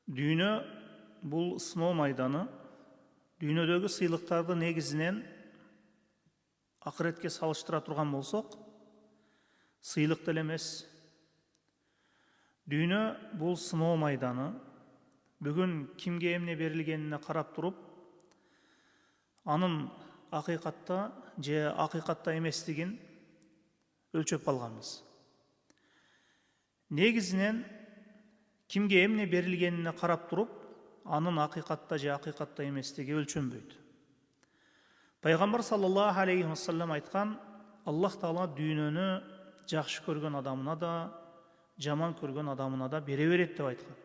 Дүйнө бул сыноо майданы. Дүйнөдөгү сыйлыктарды негизинен акыретке салыштыра турган болсок, сыйлык деле эмес. Дүйнө бул сыноо майданы. Бүгүн кимге эмне берилгенине карап туруп, анын акыйкатта же акыйкатта эместигин өлчөп калганбыз. Негизинен кимге эмне берилгенине карап туруп, анын акыйкатта же акыйкатта эместиги өлчөнбөйт. Пайгамбар саллаллаху алейхи вассалам айткан: Аллах Таала дүйнөнү жакшы көргөн адамына да, жаман көргөн адамына да бере берет деп айткан.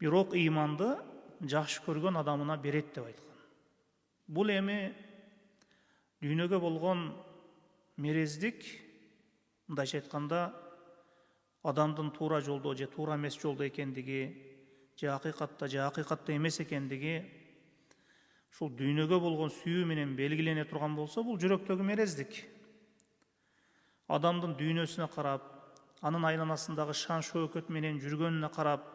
Бирок ыйманды жакшы көргөн адамына берет деп айткан. Бул эми дүйнөгө болгон мерездик, мындайча айтканда, адамдын туура жолдо же туура эмес жолдо экендиги, же акыйкатта эмес экендиги ушул дүйнөгө болгон сүйүү менен белгилене турган болсо, бул жүрөктөгү мерездик. Адамдын дүйнөсүнө карап, анын айланасындагы шан шөкөт менен жүргөнүнө карап,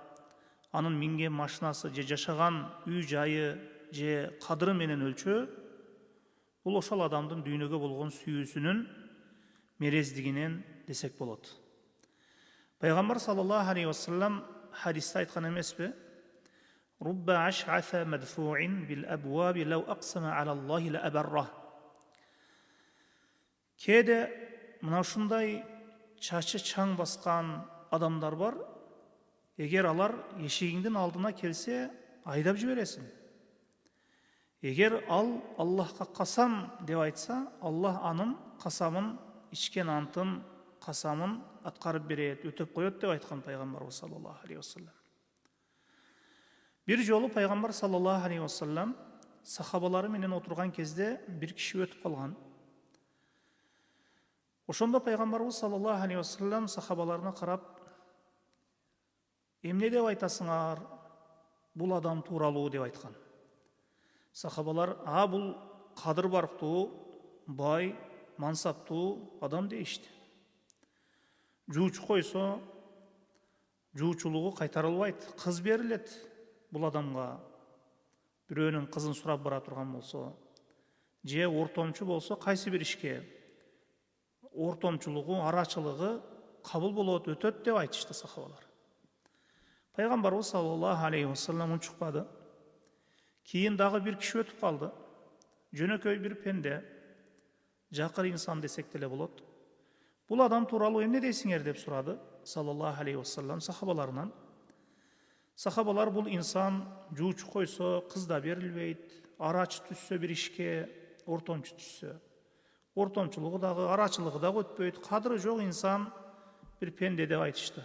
анын минген машинасы же жашаган үй жайы же кадыры менен өлчөө, бул ошол адамдын дүйнөгө болгон сүйүүсүнүн мерездигинен десек болот. Пайгамбар саллаллаху алейхи вассалам хадисте айткан эмеспи? Рубба аш'афа мадфу'ин бил абваби лау аксама ала Аллахи ла абарра. Кээде мына ушундай чачы чаң баскан адамдар бар. Эгер алар эшигиңдин алдына келсе, айдап жибересиң. Эгер ал Аллахка касам деп айтса, Аллах анын касамын, ичкен антын касамын аткарып берет, өтөп коет деп айткан пайгамбарыбыз саллаллаху алейхи вассалам. Бир жолу пайгамбар саллаллаху алейхи вассалам сахабалары менен отурган кезде бир киши өтүп калган. Ошондо пайгамбарыбыз саллаллаху алейхи вассалам сахабаларына карап: "Эмне деп айтасыңар? Бул адам тууралуу" деп айткан. Сахабалар: бул кадыр барктуу, бай, мансаптуу адам" дейишти. Жуучу койсо, жуучулугу кайтарылбайт, кыз берилет бул адамга. Бирөөнүн кызын сурап бара турган болсо, же ортомчу болсо, кайсы бир ишке ортомчулугу, арачылыгы кабыл болот, өтөт деп айтышты сахабалар. Пайгамбарыбыз саллаллаху алейхи вассалам унчукпады. Кийин дагы бир киши өтүп калды. Жөнөкөй бир пенде, жакыр инсан десек деле болот. Бул адам тууралуу эмне дейсиңер деп сурады саллаллаху алейхи вассалам сахабаларынан. Сахабалар: бул инсан жуучу койсо, кыз да берилбейт, арачы түссө бир ишке, ортомчу түссө, ортомчулугу дагы, арачылыгы дагы өтпөйт, кадыры жок инсан, бир пенде деп айтышты.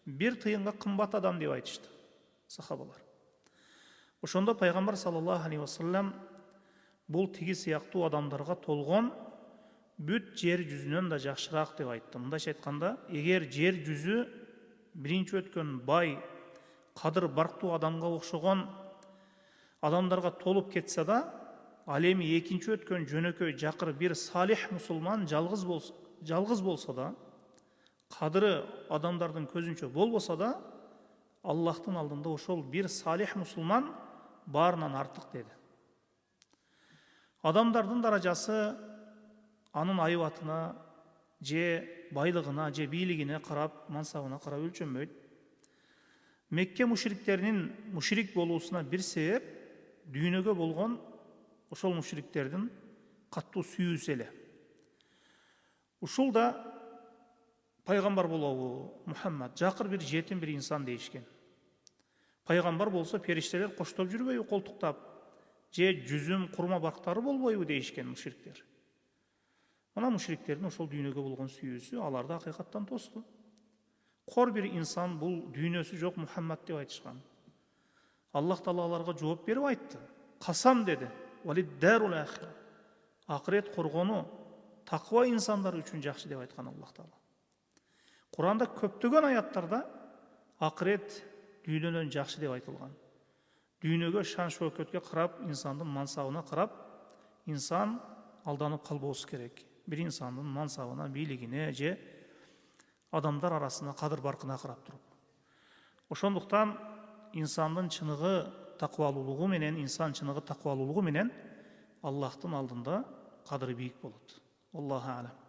Бир тыйынга кымбат адам деп айтышты сахабалар. Ошондо пайгамбар саллаллаху алейхи вассалам бул тиги сыяктуу адамдарга толгон бүт жер жүзүнөн да жакшыраак деп айтты. Мындайча айтканда, эгер жер жүзү биринчи өткөн бай, кадыр барктуу адамга окшогон адамдарга толуп кетсе да, ал эми экинчи өткөн жөнөкөй жакыр бир салих мусулман жалгыз болсо да, кадыры адамдардын көзүнчө болбосо да, Аллахтын алдында ошол бир салих мусулман баарынан артык деди. Адамдардын даражасы анын айбатына же байлыгына же бийлигине карап, мансабына карап өлчөнбөйт. Мекке мушриктеринин мушрик болуусуна бир себеп дүйнөгө болгон ошол мушриктердин каттуу сүйүүсү эле. Ушул да пайгамбар болобу Мухаммад, жакыр бир жетим бир инсан дейишкен. Пайгамбар болсо периштелер коштоп жүрбөйбү, колтуктап, же жүзүм курма бактары болбойбу дейишкен мушриктер. Мына мушриктердин ошол дүйнөгө болгон сүйүүсү аларды акыйкаттан тосту. Кор бир инсан, бул дүйнөсү жок Мухаммад деп айтышкан. Аллах Таала аларга жооп берип айтты. Касам деди. Валиддарул ахира. Акырет коргону таква инсандар үчүн жакшы деп айткан Аллах Таала. Куранда көптөгөн аяттарда акырет дүйнөдөн жакшы деп айтылган. Дүйнөгө шан шөкөткө карап, инсандын мансабына карап, инсан алданып калбоосу керек. Бир инсандын мансабына, бийлигине же адамдар арасында кадыр баркына карап туруп. Ошондуктан insandın çınığı takvaluluğu menen, insan çınığı takvaluluğu menen Allah'tın aldında kadri büyük bolup. Allahu alem.